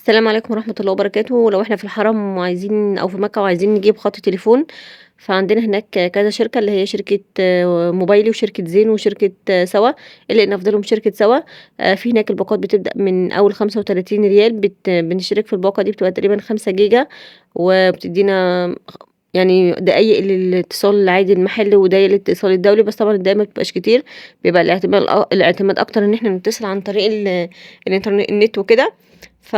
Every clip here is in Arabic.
السلام عليكم ورحمة الله وبركاته. لو إحنا في الحرم وعايزين أو في مكة وعايزين نجيب خط تليفون، فعندنا هناك كذا شركة اللي هي شركة موبايلي وشركة زين وشركة سوا، إلا إن أفضلهم شركة سوا. في هناك الباقات بتبدأ من أول 35 ريال، بنشترك في الباقة دي بتبقى تقريبا 5 جيجا، وبتدينا يعني دقايق للاتصال العادي المحلي ودقايق للاتصال الدولي، بس طبعا الدقايق ما بتبقاش كتير، بيبقى الاعتماد أكتر إن احنا نتصل عن طريق الإنترنت النت وكده. ف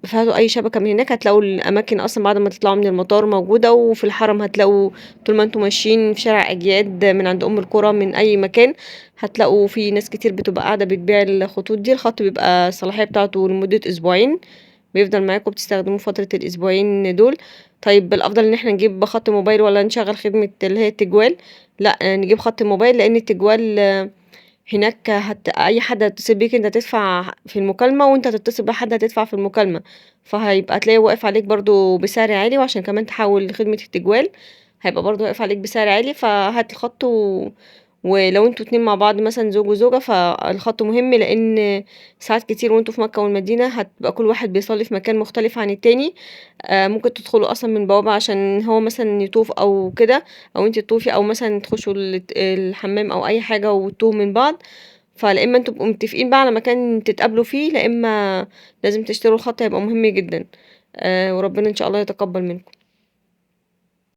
فهاتوا أي شبكة من هناك هتلاقوا الأماكن أصلًا بعد ما تطلعوا من المطار موجودة، وفي الحرم هتلاقوا طول ما أنتم ماشيين في شارع أجياد من عند أم القرى من أي مكان، هتلاقوا في ناس كتير بتبقى قاعدة بتبيع الخطوط دي. الخط بيبقى الصلاحية بتاعته لمدة أسبوعين، بيفضل معاكم بتستخدموه فترة الأسبوعين دول. طيب الأفضل إن إحنا نجيب خط موبايل والّا نشغّل خدمة اللي هي التجوال؟ لأ، نجيب خط موبايل، لإن التجوال هناك أي حد هيتصل بيك أنت هتدفع في المكالمة، وأنت هتتصل بحد هتدفع في المكالمة، فهيبقى تلاقيه واقف عليك برضه بسعر عالي، وعشان كمان تحوّل لخدمة التجوال هيبقى برضه واقف عليك بسعر عالي. فهات الخط ولو أنتم 2 مع بعض مثلًا زوج وزوجة، فالخط مهم، لإن ساعات كتير وأنتم في مكة والمدينة هتبقى كل واحد بيصلي في مكان مختلف عن التاني. ممكن تدخلوا أصلًا من بوابة عشان هو مثلًا يطوف أو كده، أو أنتِ تطوفي، أو مثلًا تخشوا الحمام أو أي حاجة وتتوهوا من بعض. فلا إما أنتم تبقوا متفقين بقى على مكان تتقابلوا فيه، لا إما لازم تشتروا الخط، هيبقى مهم جدًا. وربنا إن شاء الله يتقبل منكم.